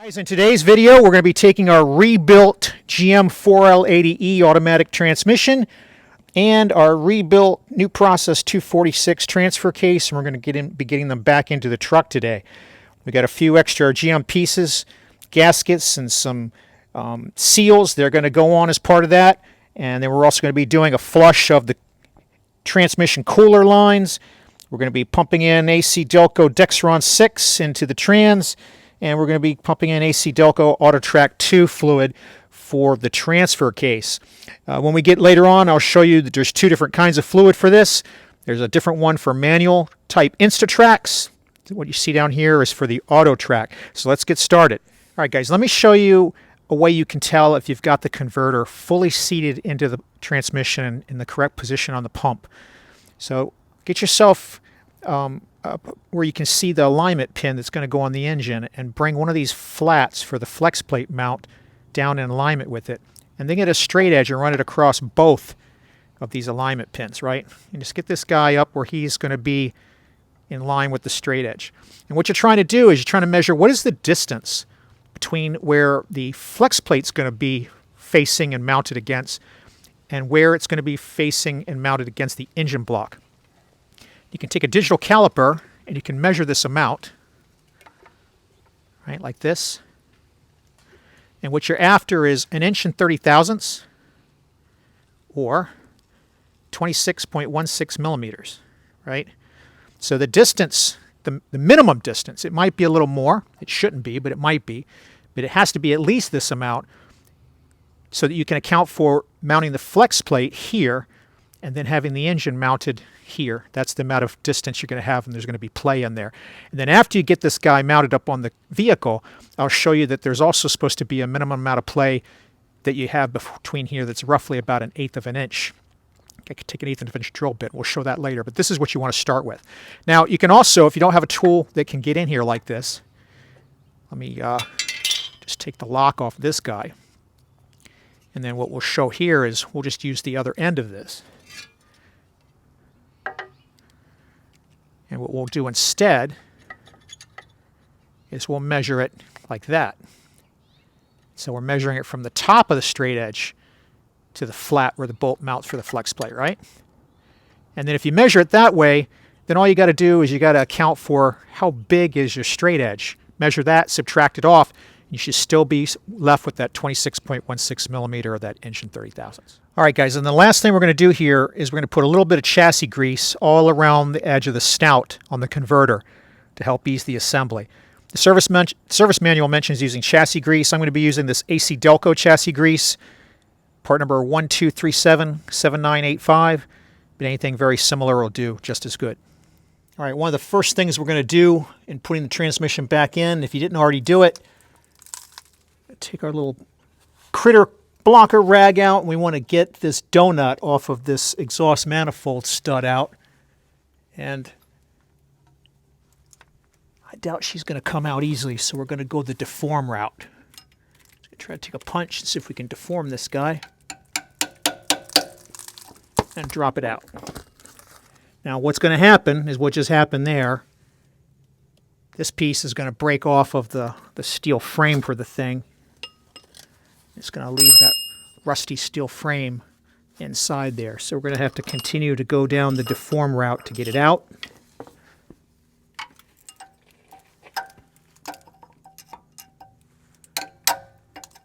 Guys, in today's video, we're going to be taking our rebuilt GM 4L80E automatic transmission and our rebuilt New Process 246 transfer case, and we're going to be getting them back into the truck today. We got a few extra GM pieces, gaskets, and some seals. They're going to go on as part of that, and then we're also going to be doing a flush of the transmission cooler lines. We're going to be pumping in AC Delco Dexron 6 into the trans, and we're going to be pumping in AC Delco AutoTrack 2 fluid for the transfer case. When we get later on, I'll show you that there's two different kinds of fluid for this. There's a different one for manual type Instatracks. What you see down here is for the AutoTrack. So let's get started. All right, guys, let me show you a way you can tell if you've got the converter fully seated into the transmission in the correct position on the pump. So get yourself up where you can see the alignment pin that's going to go on the engine, and bring one of these flats for the flex plate mount down in alignment with it, and then get a straight edge and run it across both of these alignment pins, right? And just get this guy up where he's going to be in line with the straight edge. And what you're trying to do is you're trying to measure what is the distance between where the flex plate's going to be facing and mounted against, and where it's going to be facing and mounted against the engine block. You can take a digital caliper and you can measure this amount, right, like this. And what you're after is 1 inch and 30 thousandths, or 26.16 millimeters, right? So the distance, the minimum distance, it might be a little more. It shouldn't be, but it might be. But it has to be at least this amount so that you can account for mounting the flex plate here and then having the engine mounted here. That's the amount of distance you're going to have, and there's going to be play in there. And then after you get this guy mounted up on the vehicle, I'll show you that there's also supposed to be a minimum amount of play that you have between here that's roughly about 1/8 of an inch. I could take an 1/8 of an inch drill bit. We'll show that later, but this is what you want to start with. Now, you can also, if you don't have a tool that can get in here like this, let me just take the lock off this guy. And then what we'll show here is we'll just use the other end of this. And what we'll do instead is we'll measure it like that. So we're measuring it from the top of the straight edge to the flat where the bolt mounts for the flex plate, right? And then if you measure it that way, then all you got to do is you got to account for how big is your straight edge. Measure that, subtract it off, you should still be left with that 26.16 millimeter, or that 1 inch and 30 thousandths. All right, guys, and the last thing we're going to do here is we're going to put a little bit of chassis grease all around the edge of the snout on the converter to help ease the assembly. The service manual mentions using chassis grease. I'm going to be using this AC Delco chassis grease, part number 12377985, but anything very similar will do just as good. All right, one of the first things we're going to do in putting the transmission back in, if you didn't already do it, take our little critter blocker rag out, and we want to get this donut off of this exhaust manifold stud out. And I doubt she's going to come out easily, so we're going to go the deform route. Just going to try to take a punch and see if we can deform this guy and drop it out. Now what's going to happen is what just happened there. This piece is going to break off of the steel frame for the thing. It's going to leave that rusty steel frame inside there. So we're going to have to continue to go down the deform route to get it out.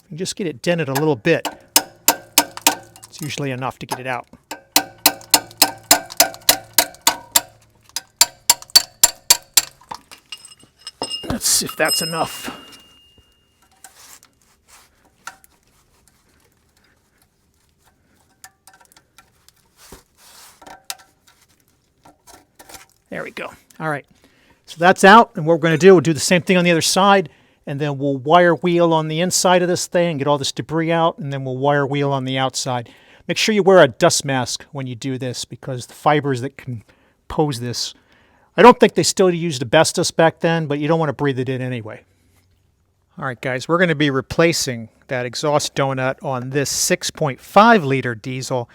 And just get it dented a little bit. It's usually enough to get it out. Let's see if that's enough. There we go. All right. So that's out, and what we're going to do, we'll do the same thing on the other side, and then we'll wire wheel on the inside of this thing, get all this debris out, and then we'll wire wheel on the outside. Make sure you wear a dust mask when you do this, because the fibers that compose this, I don't think they still used asbestos back then, but you don't want to breathe it in anyway. All right, guys, we're going to be replacing that exhaust donut on this 6.5 liter diesel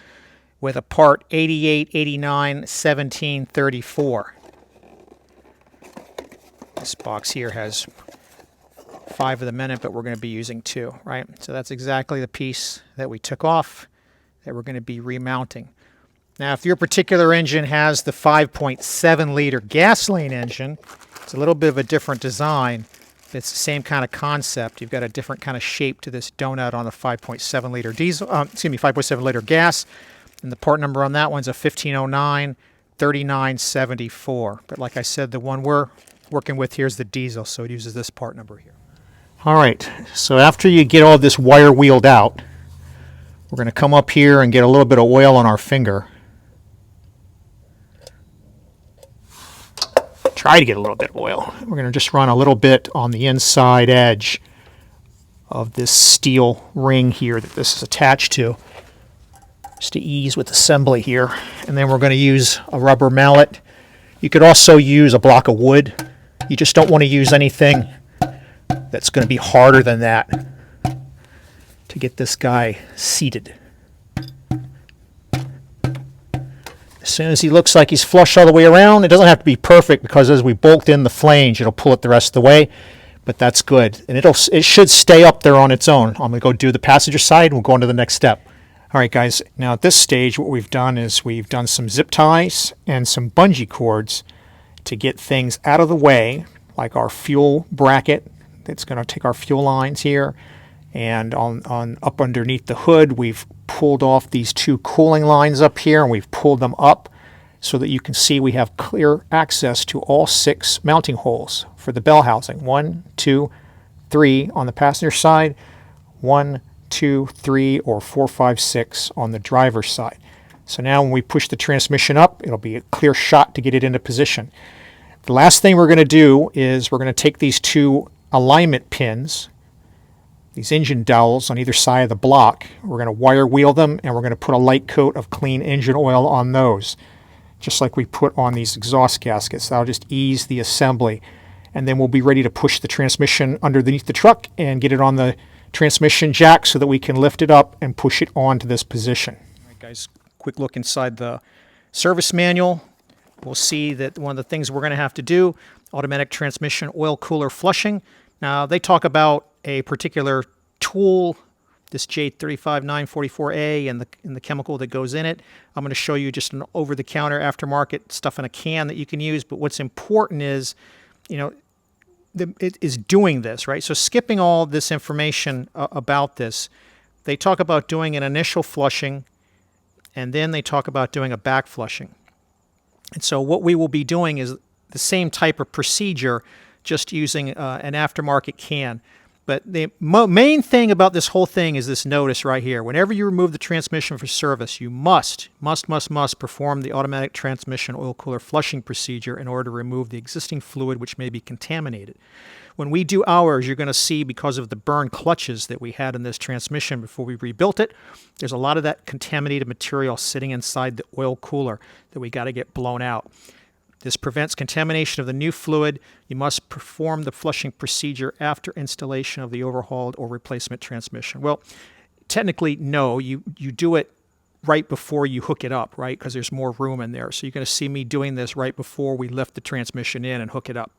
with a part 88891734. This box here has 5 of the minute, but we're going to be using 2, right? So that's exactly the piece that we took off that we're going to be remounting. Now, if your particular engine has the 5.7 liter gasoline engine, it's a little bit of a different design. It's the same kind of concept. You've got a different kind of shape to this donut on the 5.7 liter diesel, 5.7 liter gas. And the part number on that one's a 1509 3974. But like I said, the one we're working with here is the diesel, so it uses this part number here. All right, so after you get all this wire wheeled out, we're going to come up here and get a little bit of oil on our finger. Try to get a little bit of oil. We're going to just run a little bit on the inside edge of this steel ring here that this is attached to, just to ease with assembly here. And then we're going to use a rubber mallet. You could also use a block of wood. You just don't want to use anything that's going to be harder than that to get this guy seated. As soon as he looks like he's flush all the way around, it doesn't have to be perfect because as we bolt in the flange, it'll pull it the rest of the way, but that's good. And it should stay up there on its own. I'm going to go do the passenger side and we'll go on to the next step. All right, guys, now at this stage, what we've done is we've done some zip ties and some bungee cords to get things out of the way, like our fuel bracket that's going to take our fuel lines here. And on up underneath the hood, we've pulled off these 2 cooling lines up here, and we've pulled them up so that you can see we have clear access to all 6 mounting holes for the bell housing. 1, 2, 3 on the passenger side, 1, 2, 3, or 4, 5, 6 on the driver's side. So now when we push the transmission up, it'll be a clear shot to get it into position. The last thing we're going to do is we're going to take these 2 alignment pins, these engine dowels on either side of the block. We're going to wire wheel them, and we're going to put a light coat of clean engine oil on those, just like we put on these exhaust gaskets. That'll just ease the assembly. And then we'll be ready to push the transmission underneath the truck and get it on the transmission jack so that we can lift it up and push it onto this position. All right, guys, quick look inside the service manual. We'll see that one of the things we're going to have to do, automatic transmission oil cooler flushing. Now, they talk about a particular tool, this J35944A, and the chemical that goes in it. I'm going to show you just an over-the-counter aftermarket stuff in a can that you can use. But what's important is, it is doing this, right? So skipping all this information about this, they talk about doing an initial flushing, and then they talk about doing a back flushing. And so what we will be doing is the same type of procedure, just using an aftermarket can. But the main thing about this whole thing is this notice right here. Whenever you remove the transmission for service, you must perform the automatic transmission oil cooler flushing procedure in order to remove the existing fluid which may be contaminated. When we do ours, you're going to see, because of the burn clutches that we had in this transmission before we rebuilt it, there's a lot of that contaminated material sitting inside the oil cooler that we got to get blown out. This prevents contamination of the new fluid. You must perform the flushing procedure after installation of the overhauled or replacement transmission. Well, technically, no. You do it right before you hook it up, right? Because there's more room in there. So you're going to see me doing this right before we lift the transmission in and hook it up.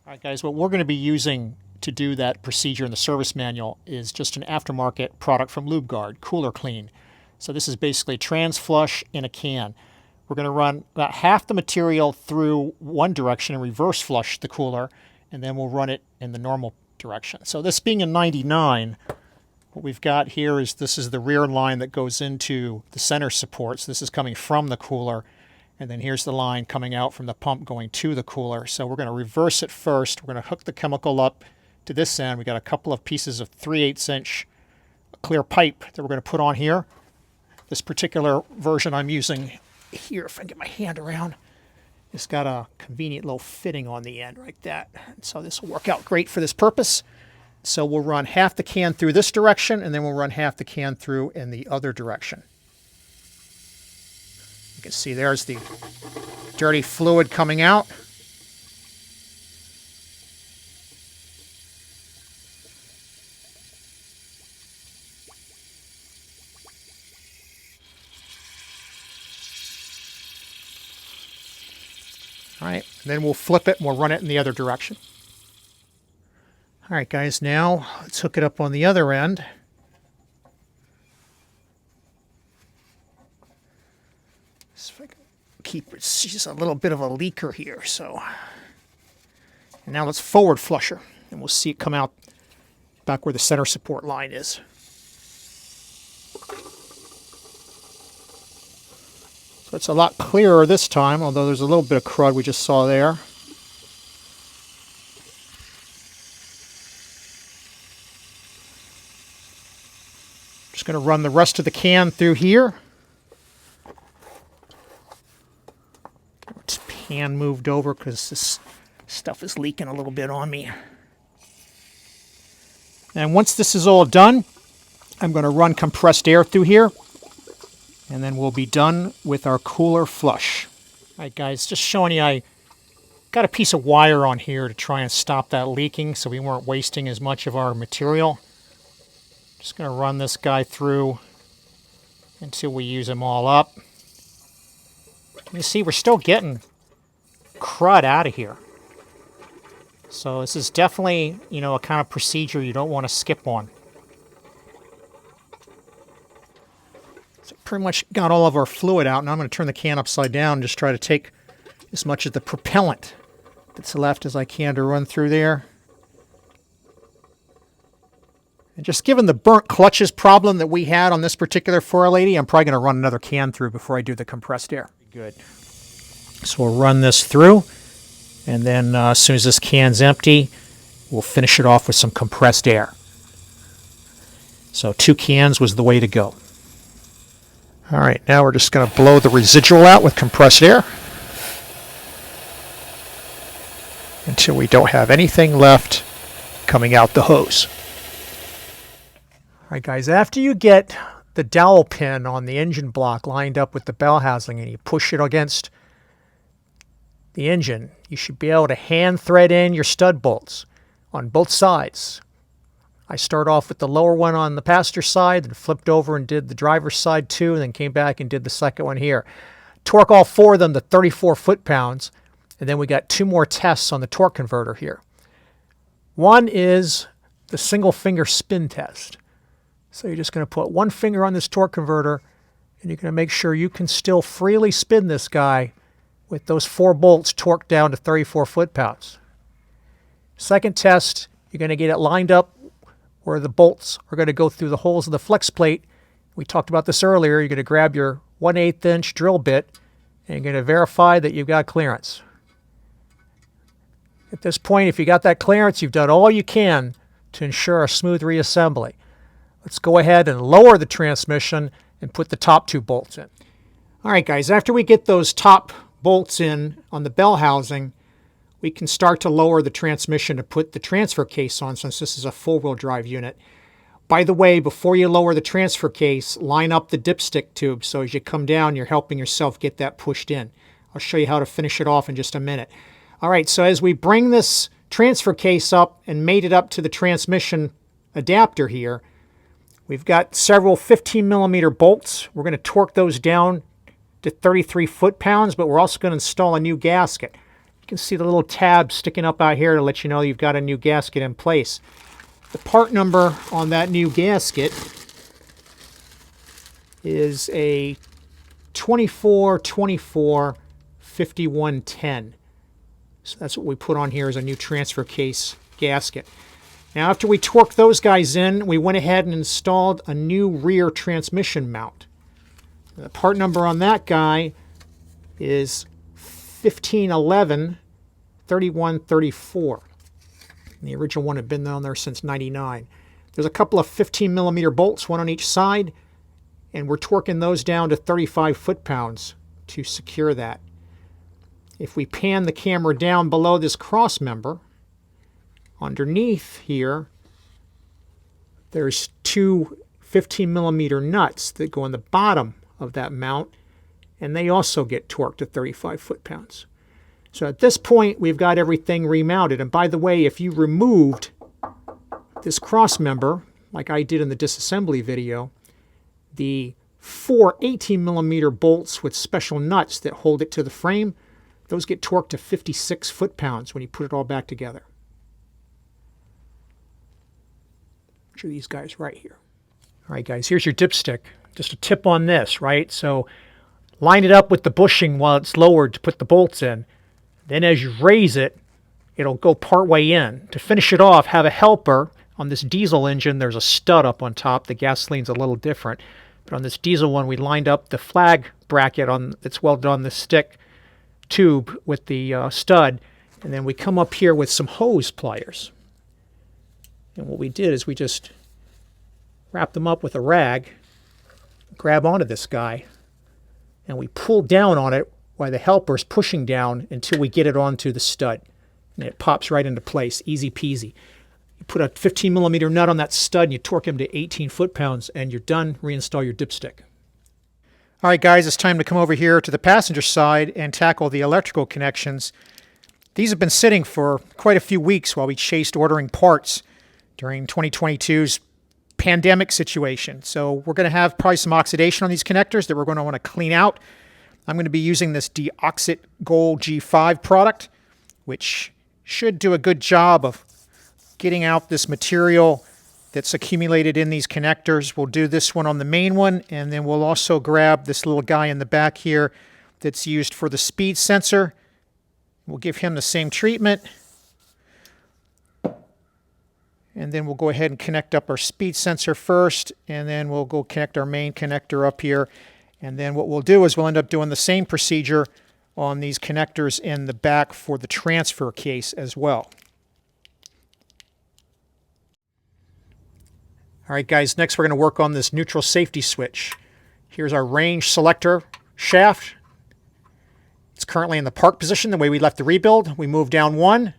All right, guys, what we're going to be using to do that procedure in the service manual is just an aftermarket product from LubeGuard, Cooler Clean. So this is basically trans flush in a can. We're going to run about half the material through one direction and reverse flush the cooler, and then we'll run it in the normal direction. So this being a 99, what we've got here is this is the rear line that goes into the center supports. This is coming from the cooler, and then here's the line coming out from the pump going to the cooler. So we're going to reverse it first. We're going to hook the chemical up to this end. We got a couple of pieces of 3/8 inch clear pipe that we're going to put on here. This particular version I'm using here, if I can get my hand around, it's got a convenient little fitting on the end like that. So this will work out great for this purpose. So we'll run half the can through this direction, and then we'll run half the can through in the other direction. You can see there's the dirty fluid coming out. All right, and then we'll flip it and we'll run it in the other direction. All right, guys, now let's hook it up on the other end. See if I can keep it. She's a little bit of a leaker here, so. And now let's forward flush her, and we'll see it come out back where the center support line is. So it's a lot clearer this time, although there's a little bit of crud we just saw there. Just going to run the rest of the can through here. Get this pan moved over because this stuff is leaking a little bit on me. And once this is all done, I'm going to run compressed air through here, and then we'll be done with our cooler flush. All right, guys, just showing you, I got a piece of wire on here to try and stop that leaking so we weren't wasting as much of our material. Just going to run this guy through until we use them all up. You see, we're still getting crud out of here. So this is definitely, you know, a kind of procedure you don't want to skip on. So pretty much got all of our fluid out. Now I'm going to turn the can upside down and just try to take as much of the propellant that's left as I can to run through there. And just given the burnt clutches problem that we had on this particular 4L80, I'm probably going to run another can through before I do the compressed air. Good. So we'll run this through, and then as soon as this can's empty, we'll finish it off with some compressed air. So 2 cans was the way to go. All right, now we're just going to blow the residual out with compressed air until we don't have anything left coming out the hose. All right, guys, after you get the dowel pin on the engine block lined up with the bell housing and you push it against the engine, you should be able to hand thread in your stud bolts on both sides. I start off with the lower one on the passenger side, then flipped over and did the driver's side too, and then came back and did the second one here. Torque all 4 of them to 34 foot-pounds, and then we got 2 more tests on the torque converter here. One is the single finger spin test. So you're just going to put 1 finger on this torque converter, and you're going to make sure you can still freely spin this guy with those 4 bolts torqued down to 34 foot-pounds. Second test, you're going to get it lined up where the bolts are going to go through the holes of the flex plate. We talked about this earlier. You're going to grab your 1/8 inch drill bit, and you're going to verify that you've got clearance. At this point, if you got that clearance, you've done all you can to ensure a smooth reassembly. Let's go ahead and lower the transmission and put the top 2 bolts in. All right, guys, after we get those top bolts in on the bell housing, we can start to lower the transmission to put the transfer case on, since this is a 4-wheel drive unit. By the way, before you lower the transfer case, line up the dipstick tube so as you come down, you're helping yourself get that pushed in. I'll show you how to finish it off in just a minute. All right, so as we bring this transfer case up and mate it up to the transmission adapter here, we've got several 15mm bolts. We're going to torque those down to 33 foot-pounds, but we're also going to install a new gasket. You can see the little tab sticking up out here to let you know you've got a new gasket in place. The part number on that new gasket is a 24-24-5110. So that's what we put on here as a new transfer case gasket. Now, after we torqued those guys in, we went ahead and installed a new rear transmission mount. The part number on that guy is 1511-3134. The original one had been on there since '99. There's a couple of 15mm bolts, one on each side, and we're torquing those down to 35 foot-pounds to secure that. If we pan the camera down below this cross member, underneath here, there's 2 15mm nuts that go on the bottom of that mount, and they also get torqued to 35 foot-pounds. So at this point, we've got everything remounted. And by the way, if you removed this cross member, like I did in the disassembly video, the 4 18mm bolts with special nuts that hold it to the frame, those get torqued to 56 foot-pounds when you put it all back together. which are these guys right here. All right, guys, here's your dipstick. Just a tip on this, right? So line it up with the bushing while it's lowered to put the bolts in. Then as you raise it, it'll go part way in. To finish it off, have a helper. On this diesel engine, there's a stud up on top. The gasoline's a little different. But on this diesel one, we lined up the flag bracket that's welded on the stick tube with the stud. And then we come up here with some hose pliers. And what we did is we just wrapped them up with a rag, grab onto this guy, and we pull down on it while the helper's pushing down until we get it onto the stud. And it pops right into place, easy peasy. You put a 15 millimeter nut on that stud and you torque him to 18 foot-pounds and you're done. Reinstall your dipstick. All right, guys, it's time to come over here to the passenger side and tackle the electrical connections. These have been sitting for quite a few weeks while we chased ordering parts during 2022's pandemic situation. So we're going to have probably some oxidation on these connectors that we're going to want to clean out. I'm going to be using this Deoxit Gold G5 product, which should do a good job of getting out this material that's accumulated in these connectors. We'll do this one on the main one, and then we'll also grab this little guy in the back here that's used for the speed sensor. We'll give him the same treatment. And then we'll go ahead and connect up our speed sensor first, and then we'll go connect our main connector up here. And then what we'll do is we'll end up doing the same procedure on these connectors in the back for the transfer case as well. All right, guys, next we're going to work on this neutral safety switch. Here's our range selector shaft. It's currently in the park position the way we left the rebuild. We move down one.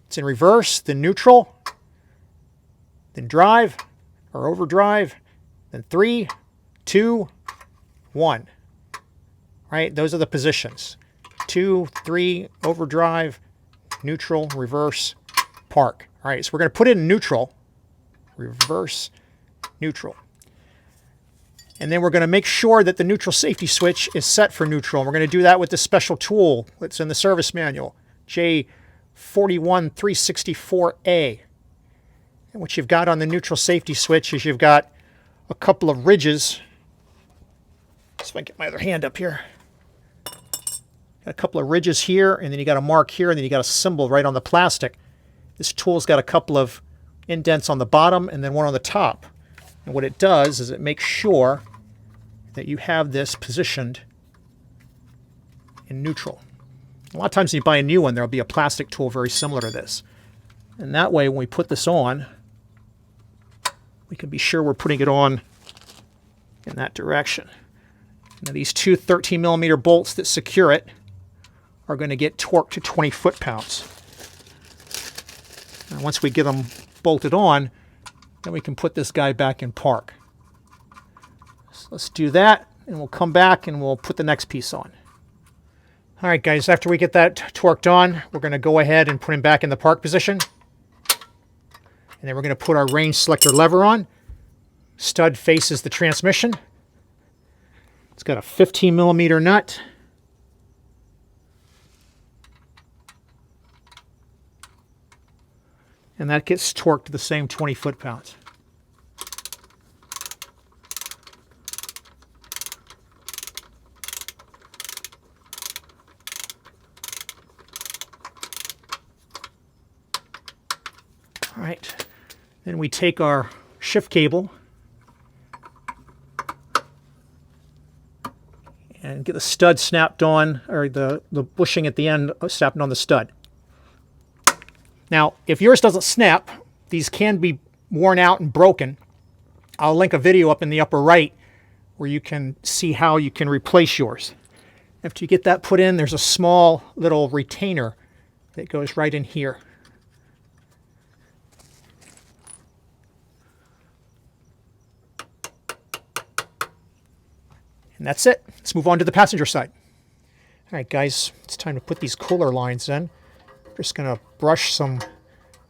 It's in reverse, then neutral, then drive or overdrive, then 3, 2, 1. Right? Those are the positions. 2, 3, overdrive, neutral, reverse, park. All right, so we're going to put it in neutral, reverse, neutral. And then we're going to make sure that the neutral safety switch is set for neutral. And we're going to do that with this special tool that's in the service manual, J41364A. And what you've got on the neutral safety switch is you've got a couple of ridges. Let's see if I can get my other hand up here. Got a couple of ridges here, and then you got a mark here, and then you got a symbol right on the plastic. This tool's got a couple of indents on the bottom and then one on the top. And what it does is it makes sure that you have this positioned in neutral. A lot of times when you buy a new one, there'll be a plastic tool very similar to this. And that way, when we put this on, we can be sure we're putting it on in that direction. Now these two 13 millimeter bolts that secure it are going to get torqued to 20 foot-pounds. And once we get them bolted on, then we can put this guy back in park. So let's do that, and we'll come back and we'll put the next piece on. All right, guys, after we get that torqued on, we're going to go ahead and put him back in the park position. And then we're going to put our range selector lever on. Stud faces the transmission. It's got a 15 millimeter nut. And that gets torqued to the same 20 foot-pounds. All right, then we take our shift cable and get the stud snapped on, or the bushing at the end snapped on the stud. Now, if yours doesn't snap, these can be worn out and broken. I'll link a video up in the upper right where you can see how you can replace yours. After you get that put in, there's a small little retainer that goes right in here. And that's it. Let's move on to the passenger side. All right, guys, it's time to put these cooler lines in. Just going to brush some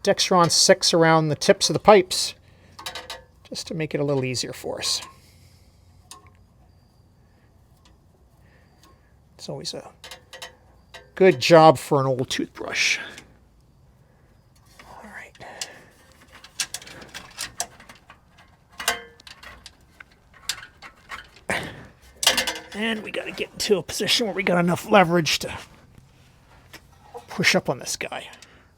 Dexron 6 around the tips of the pipes just to make it a little easier for us. It's always a good job for an old toothbrush. All right. And we got to get into a position where we got enough leverage to push up on this guy.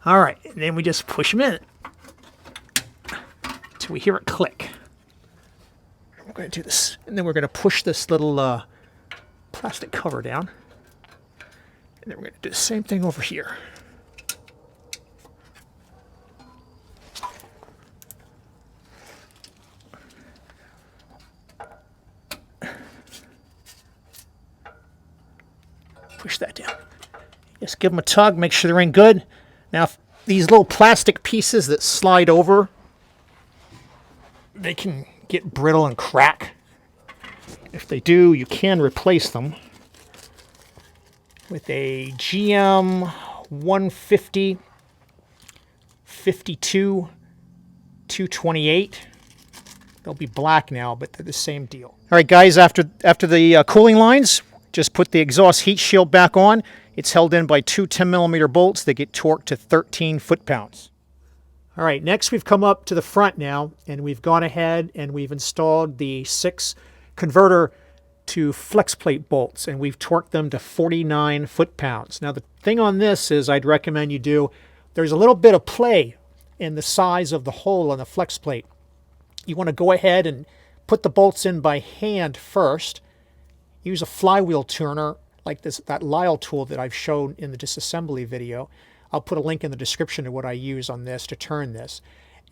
All right, and then we just push him in until we hear it click. We're going to do this, and then we're going to push this little plastic cover down. And then we're going to do the same thing over here. Push that down. Just give them a tug, make sure they're in good. Now, if these little plastic pieces that slide over, they can get brittle and crack. If they do, you can replace them with a GM 150 52 228. They'll be black now, but they're the same deal. All right, guys, after the cooling lines, just put the exhaust heat shield back on. It's held in by two 10mm bolts that get torqued to 13 foot-pounds. All right, next we've come up to the front now, and we've gone ahead and we've installed the 6 converter to flexplate bolts, and we've torqued them to 49 foot-pounds. Now, the thing on this is I'd recommend you do, there's a little bit of play in the size of the hole on the flexplate. You want to go ahead and put the bolts in by hand first. Use a flywheel turner like that Lyle tool that I've shown in the disassembly video. I'll put a link in the description of what I use on this to turn this.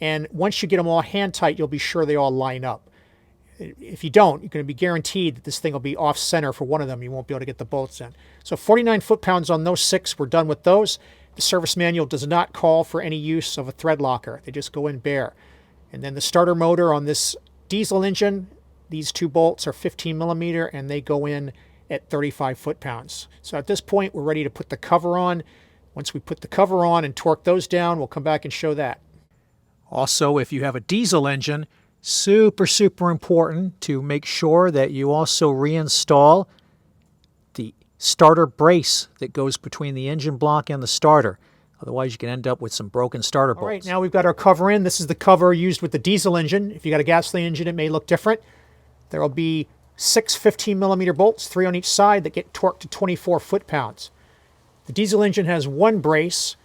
And once you get them all hand tight, you'll be sure they all line up. If you don't, you're going to be guaranteed that this thing will be off center for one of them. You won't be able to get the bolts in. So 49 foot-pounds on those 6. We're done with those. The service manual does not call for any use of a thread locker. They just go in bare. And then the starter motor on this diesel engine, these 2 bolts are 15mm and they go in at 35 foot-pounds. So at this point, we're ready to put the cover on. Once we put the cover on and torque those down, we'll come back and show that. Also, if you have a diesel engine, super important to make sure that you also reinstall the starter brace that goes between the engine block and the starter. Otherwise, you can end up with some broken starter bolts. All right, now we've got our cover in. This is the cover used with the diesel engine. If you got a gasoline engine, it may look different. There will be 6 15mm bolts, 3 on each side, that get torqued to 24 foot-pounds. The diesel engine has 1 brace.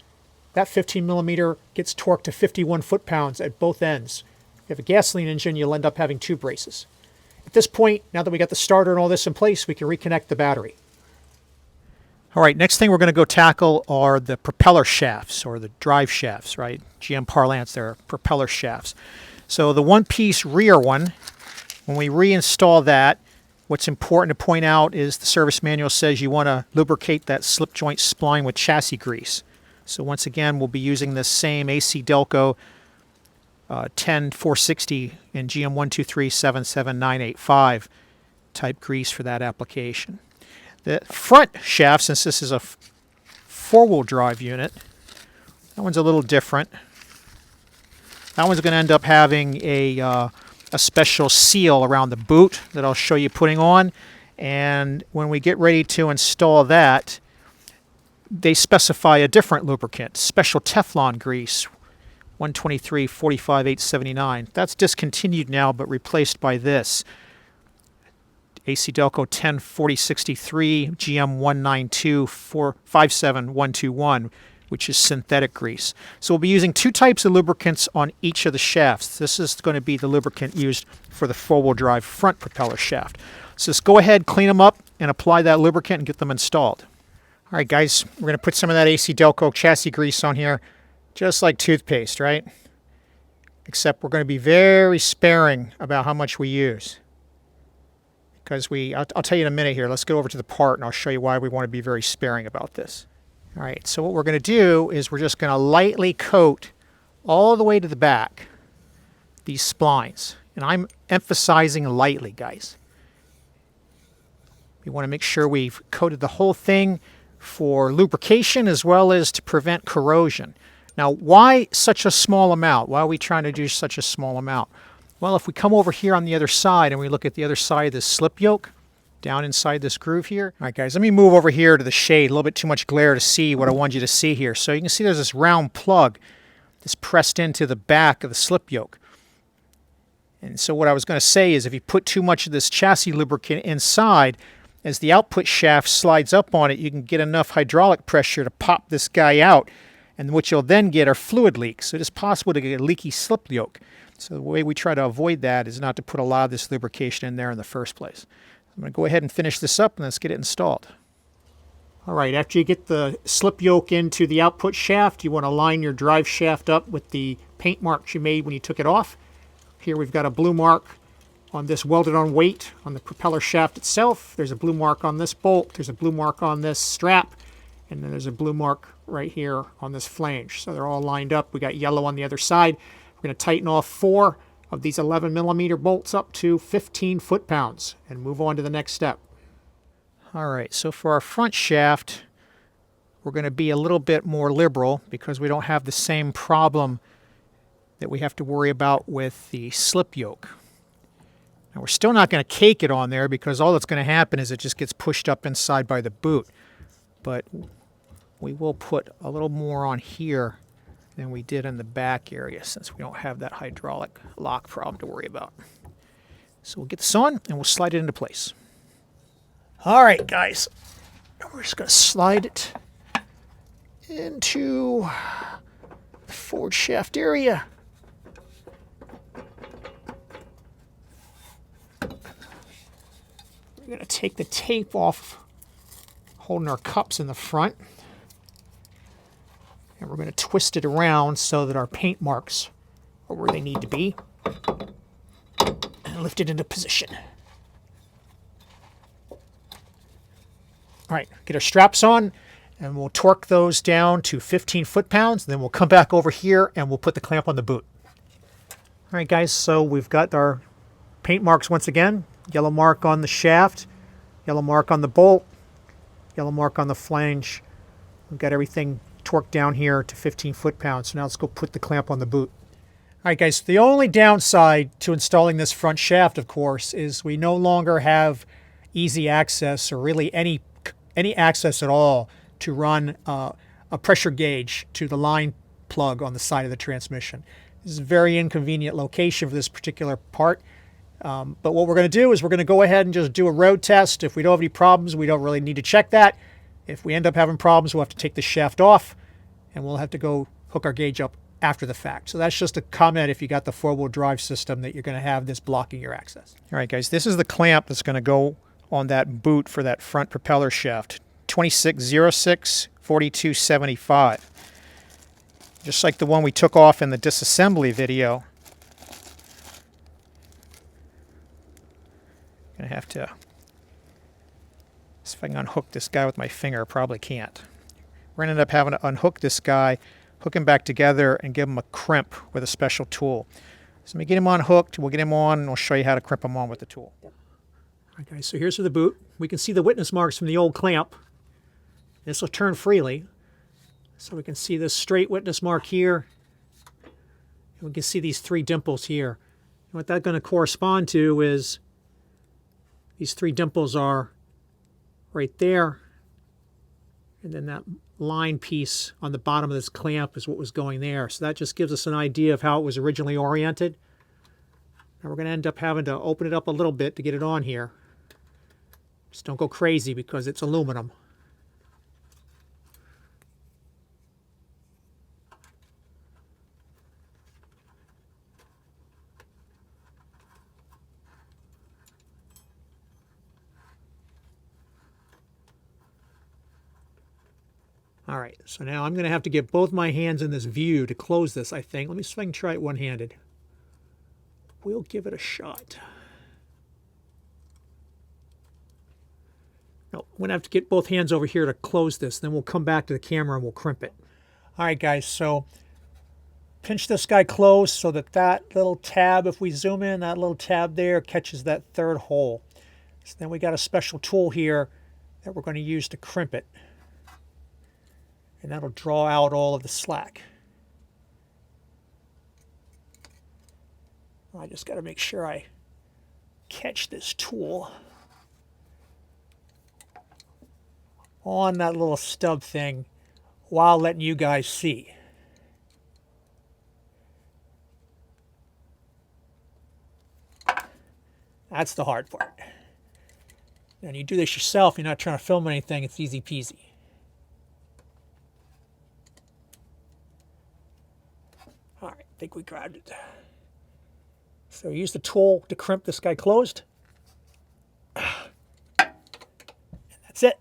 That 15mm gets torqued to 51 foot-pounds at both ends. If you have a gasoline engine, you'll end up having 2 braces. At this point, now that we got the starter and all this in place, we can reconnect the battery. All right, next thing we're going to go tackle are the propeller shafts, or the drive shafts, right? GM parlance, they're propeller shafts. So the one-piece rear one, when we reinstall that, what's important to point out is the service manual says you want to lubricate that slip joint spline with chassis grease. So once again, we'll be using this same AC Delco 10460 and GM 12377985 type grease for that application. The front shaft, since this is a four-wheel drive unit, that one's a little different. That one's going to end up having a special seal around the boot that I'll show you putting on. And when we get ready to install that, they specify a different lubricant, special Teflon grease, 123-45-879. That's discontinued now, but replaced by this. AC Delco 10-4063, GM 192-57121, which is synthetic grease. So we'll be using 2 types of lubricants on each of the shafts. This is going to be the lubricant used for the four-wheel drive front propeller shaft. So just go ahead, clean them up, and apply that lubricant and get them installed. All right, guys, we're going to put some of that AC Delco chassis grease on here, just like toothpaste, right? Except we're going to be very sparing about how much we use. Because I'll tell you in a minute here. Let's go over to the part and I'll show you why we want to be very sparing about this. All right, so what we're going to do is we're just going to lightly coat all the way to the back these splines. And I'm emphasizing lightly, guys. We want to make sure we've coated the whole thing for lubrication as well as to prevent corrosion. Now, why such a small amount? Why are we trying to do such a small amount? Well, if we come over here on the other side and we look at the other side of this slip yoke, down inside this groove here. All right, guys, let me move over here to the shade. A little bit too much glare to see what I want you to see here. So you can see there's this round plug that's pressed into the back of the slip yoke. And so what I was going to say is if you put too much of this chassis lubricant inside, as the output shaft slides up on it, you can get enough hydraulic pressure to pop this guy out, and what you'll then get are fluid leaks. So it is possible to get a leaky slip yoke. So the way we try to avoid that is not to put a lot of this lubrication in there in the first place. I'm going to go ahead and finish this up, and let's get it installed. All right, after you get the slip yoke into the output shaft, you want to line your drive shaft up with the paint marks you made when you took it off. Here we've got a blue mark on this welded on weight on the propeller shaft itself. There's a blue mark on this bolt. There's a blue mark on this strap. And then there's a blue mark right here on this flange. So they're all lined up. We got yellow on the other side. We're going to tighten off 4 of these 11mm bolts up to 15 foot-pounds and move on to the next step. All right, so for our front shaft, we're going to be a little bit more liberal because we don't have the same problem that we have to worry about with the slip yoke. Now we're still not going to cake it on there because all that's going to happen is it just gets pushed up inside by the boot. But we will put a little more on here than we did in the back area since we don't have that hydraulic lock problem to worry about. So we'll get this on and we'll slide it into place. All right, guys, we're just going to slide it into the forward shaft area. We're going to take the tape off holding our cups in the front, and we're going to twist it around so that our paint marks are where they need to be, and lift it into position. All right, get our straps on, and we'll torque those down to 15 foot-pounds, then we'll come back over here and we'll put the clamp on the boot. All right, guys, so we've got our paint marks once again. Yellow mark on the shaft, yellow mark on the bolt, yellow mark on the flange. We've got everything torqued down here to 15 foot-pounds. So now let's go put the clamp on the boot. All right, guys, the only downside to installing this front shaft, of course, is we no longer have easy access or really any access at all to run a pressure gauge to the line plug on the side of the transmission. This is a very inconvenient location for this particular part. But what we're going to do is we're going to go ahead and just do a road test. If we don't have any problems, we don't really need to check that. If we end up having problems, we'll have to take the shaft off, and we'll have to go hook our gauge up after the fact. So that's just a comment if you got the four-wheel drive system that you're going to have this blocking your access. All right, guys, this is the clamp that's going to go on that boot for that front propeller shaft. 2606 4275. Just like the one we took off in the disassembly video. Gonna have to see if I can unhook this guy with my finger. Probably can't. We're gonna end up having to unhook this guy, hook him back together, and give him a crimp with a special tool. So let me get him unhooked. We'll get him on, and we'll show you how to crimp him on with the tool. Okay, so here's for the boot. We can see the witness marks from the old clamp. This will turn freely, so we can see this straight witness mark here, and we can see these 3 dimples here. And what that's going to correspond to is these 3 dimples are right there, and then that line piece on the bottom of this clamp is what was going there. So that just gives us an idea of how it was originally oriented. Now we're going to end up having to open it up a little bit to get it on here. Just don't go crazy because it's aluminum. All right, so now I'm going to have to get both my hands in this view to close this, I think. Let me see if I can try it one-handed. We'll give it a shot. No, I'm going to have to get both hands over here to close this. Then we'll come back to the camera and we'll crimp it. All right, guys, so pinch this guy close so that that little tab, if we zoom in, that little tab there catches that 3rd hole. So then we got a special tool here that we're going to use to crimp it. And that'll draw out all of the slack. I just got to make sure I catch this tool on that little stub thing while letting you guys see. That's the hard part. And you do this yourself, you're not trying to film anything, it's easy peasy. All right, I think we grabbed it. So use the tool to crimp this guy closed. And that's it.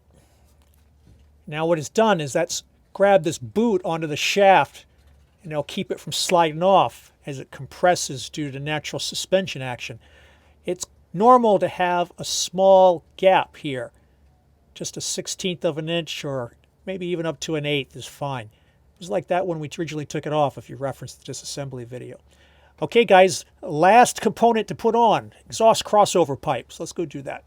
Now what it's done is that's grabbed this boot onto the shaft, and it'll keep it from sliding off as it compresses due to natural suspension action. It's normal to have a small gap here. Just a 1/16 of an inch, or maybe even up to an 1/8 is fine. It was like that when we originally took it off, if you referenced the disassembly video. Okay guys, last component to put on, exhaust crossover pipes. Let's go do that.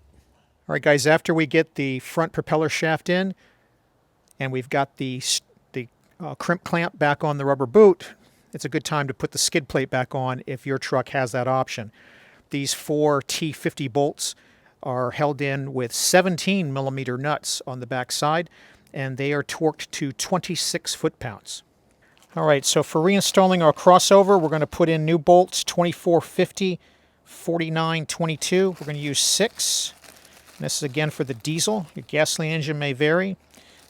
All right guys, after we get the front propeller shaft in and we've got the crimp clamp back on the rubber boot, it's a good time to put the skid plate back on if your truck has that option. These 4 T50 bolts are held in with 17 millimeter nuts on the back side, and they are torqued to 26 foot-pounds. All right, so for reinstalling our crossover, we're going to put in new bolts, 2450, 4922. We're going to use 6. And this is again for the diesel. Your gasoline engine may vary.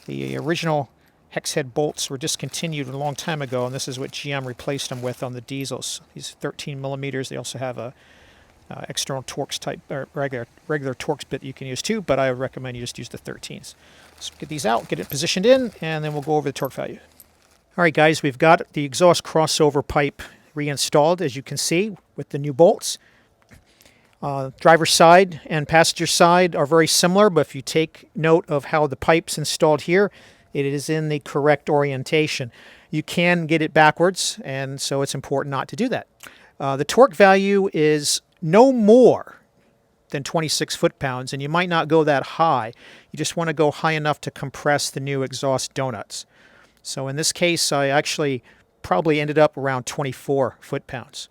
The original hex head bolts were discontinued a long time ago, and this is what GM replaced them with on the diesels. These 13 millimeters. They also have a external Torx type, or regular Torx bit you can use too, but I recommend you just use the 13s. So get these out, get it positioned in, and then we'll go over the torque value. All right, guys, we've got the exhaust crossover pipe reinstalled, as you can see, with the new bolts. Driver's side and passenger side are very similar, but if you take note of how the pipe's installed here, it is in the correct orientation. You can get it backwards, and so it's important not to do that. The torque value is no more than 26 foot-pounds, and you might not go that high. You just want to go high enough to compress the new exhaust donuts. So in this case, I actually probably ended up around 24 foot-pounds.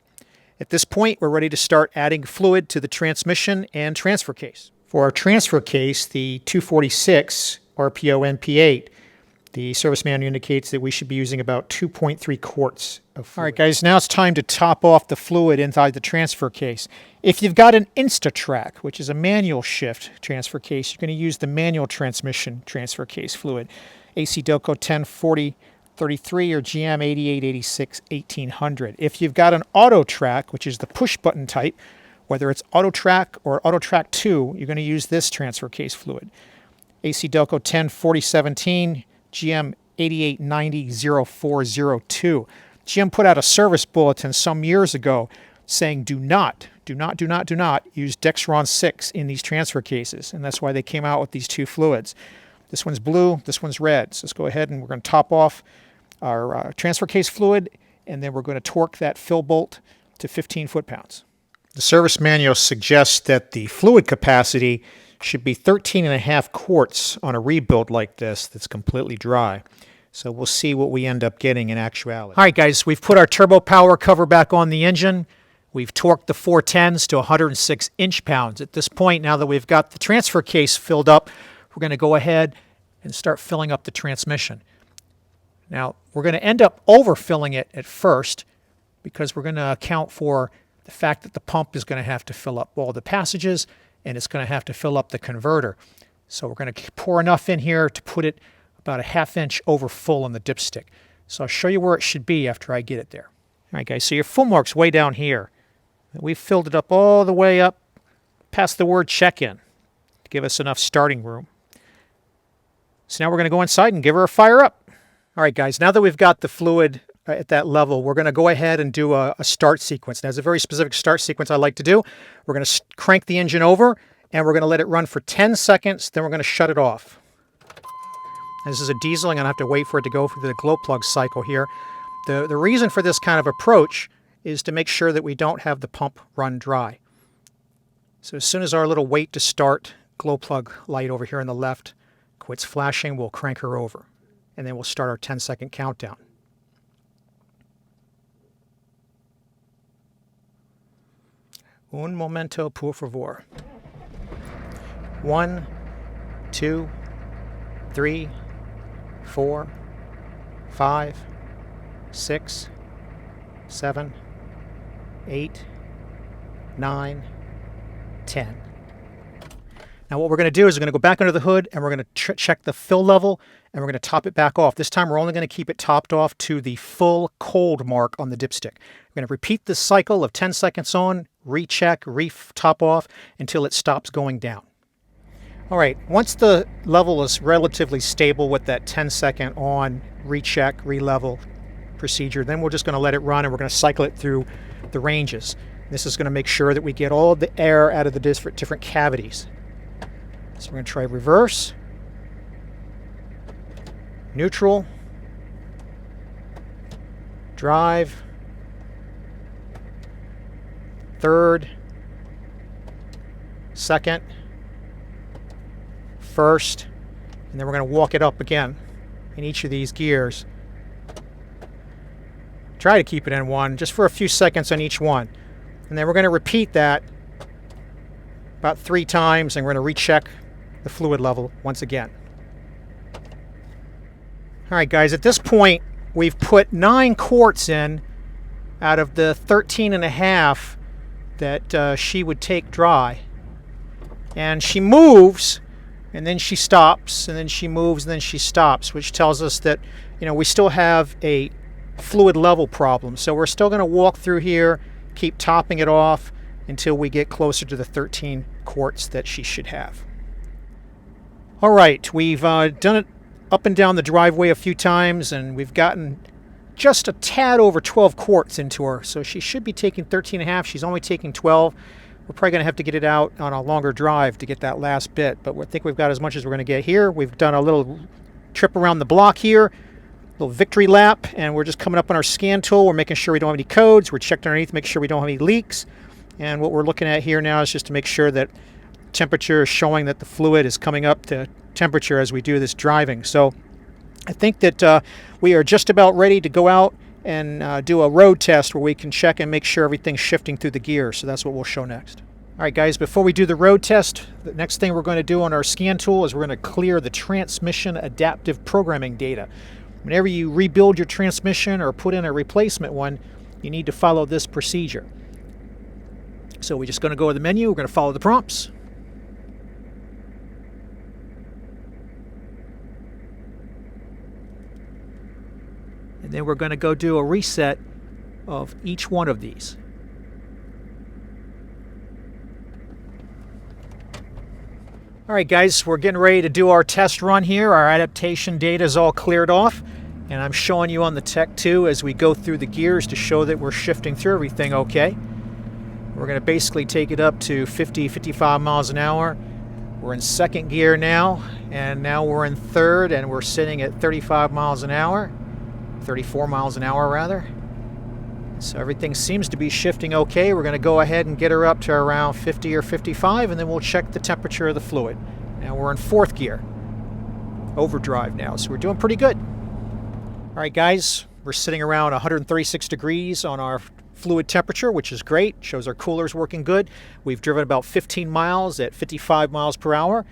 At this point, we're ready to start adding fluid to the transmission and transfer case. For our transfer case, the 246 RPO NP8, the service manual indicates that we should be using about 2.3 quarts of fluid. All right, guys, now it's time to top off the fluid inside the transfer case. If you've got an InstaTrack, which is a manual shift transfer case, you're going to use the manual transmission transfer case fluid. AC Delco 104033 or GM 8886 1800. If you've got an AutoTrack, which is the push button type, whether it's AutoTrack or AutoTrack 2, you're going to use this transfer case fluid. AC Delco 104017, GM 8890 0402. GM put out a service bulletin some years ago saying do not use Dexron 6 in these transfer cases, and that's why they came out with these two fluids. This one's blue, this one's red. So let's go ahead and we're going to top off our transfer case fluid, and then we're going to torque that fill bolt to 15 foot-pounds. The service manual suggests that the fluid capacity should be 13.5 quarts on a rebuild like this that's completely dry. So we'll see what we end up getting in actuality. All right, guys, we've put our turbo power cover back on the engine. We've torqued the 410s to 106 inch-pounds. At this point, now that we've got the transfer case filled up, we're going to go ahead and start filling up the transmission. Now, we're going to end up overfilling it at first because we're going to account for the fact that the pump is going to have to fill up all the passages, and it's going to have to fill up the converter. So we're going to pour enough in here to put it about a ½ inch over full on the dipstick. So I'll show you where it should be after I get it there. All right, guys, so your full mark's way down here. We've filled it up all the way up past the word check-in to give us enough starting room. So now we're going to go inside and give her a fire up. All right, guys, now that we've got the fluid at that level, we're going to go ahead and do a start sequence. Now, there's a very specific start sequence I like to do. We're going to crank the engine over, and we're going to let it run for 10 seconds, then we're going to shut it off. Now, this is a diesel. I'm going to have to wait for it to go through the glow plug cycle here. The reason for this kind of approach is to make sure that we don't have the pump run dry. So as soon as our little wait to start glow plug light over here on the left quits flashing, we'll crank her over, and then we'll start our 10-second countdown. Un momento, por favor. 1, 2, 3, 4, 5, 6, 7, 8, 9, 10. Now what we're going to do is we're going to go back under the hood and we're going to check the fill level and we're going to top it back off. This time we're only going to keep it topped off to the full cold mark on the dipstick. We're going to repeat this cycle of 10 seconds on, recheck, top off until it stops going down. All right, once the level is relatively stable with that 10-second on, recheck, relevel procedure, then we're just going to let it run and we're going to cycle it through the ranges. This is going to make sure that we get all the air out of the different cavities. So we're going to try reverse, neutral, drive, third, second, first, and then we're going to walk it up again in each of these gears. Try to keep it in one just for a few seconds on each one. And then we're going to repeat that about 3 times and we're going to recheck the fluid level once again. All right, guys, at this point we've put 9 quarts in out of the 13.5 that she would take dry. And she moves and then she stops and then she moves and then she stops, which tells us that, you know, we still have a fluid level problem. So we're still going to walk through here, keep topping it off until we get closer to the 13 quarts that she should have. All right, we've done it up and down the driveway a few times and we've gotten just a tad over 12 quarts into her. So she should be taking 13.5. She's only taking 12. We're probably going to have to get it out on a longer drive to get that last bit, but I think we've got as much as we're going to get here. We've done a little trip around the block here, little victory lap, and we're just coming up on our scan tool. We're making sure we don't have any codes. We're checking underneath, make sure we don't have any leaks. And what we're looking at here now is just to make sure that temperature is showing that the fluid is coming up to temperature as we do this driving. So I think that we are just about ready to go out and do a road test where we can check and make sure everything's shifting through the gears. So that's what we'll show next. All right, guys, before we do the road test, the next thing we're going to do on our scan tool is we're going to clear the transmission adaptive programming data. Whenever you rebuild your transmission or put in a replacement one, you need to follow this procedure. So we're just going to go to the menu. We're going to follow the prompts. And then we're going to go do a reset of each one of these. All right, guys, we're getting ready to do our test run here. Our adaptation data is all cleared off, and I'm showing you on the Tech 2 as we go through the gears to show that we're shifting through everything okay. We're going to basically take it up to 50, 55 miles an hour. We're in second gear now, and now we're in third, and we're sitting at 35 miles an hour. 34 miles an hour rather. So everything seems to be shifting okay. We're going to go ahead and get her up to around 50 or 55 and then we'll check the temperature of the fluid. Now we're in fourth gear, overdrive now, so we're doing pretty good. All right, guys, we're sitting around 136 degrees on our fluid temperature, which is great. Shows our cooler's working good. We've driven about 15 miles at 55 miles per hour.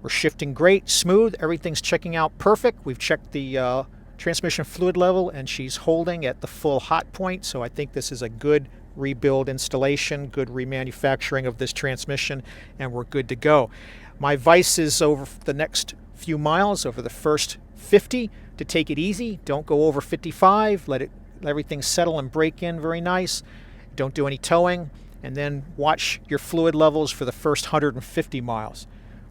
We're shifting great, smooth. Everything's checking out perfect. We've checked the transmission fluid level and she's holding at the full hot point, so I think this is a good rebuild installation, good remanufacturing of this transmission, and we're good to go. My advice is over the next few miles, over the first 50, to take it easy. Don't go over 55. Let everything settle and break in very nice. Don't do any towing, and then watch your fluid levels for the first 150 miles.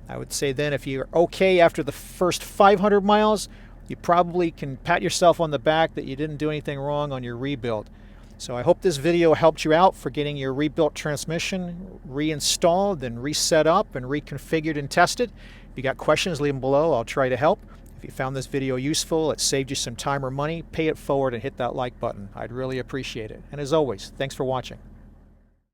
I would say then if you're okay after the first 500 miles, you probably can pat yourself on the back that you didn't do anything wrong on your rebuild. So I hope this video helped you out for getting your rebuilt transmission reinstalled and reset up and reconfigured and tested. If you got questions, leave them below. I'll try to help. If you found this video useful, it saved you some time or money, pay it forward and hit that like button. I'd really appreciate it. And as always, thanks for watching.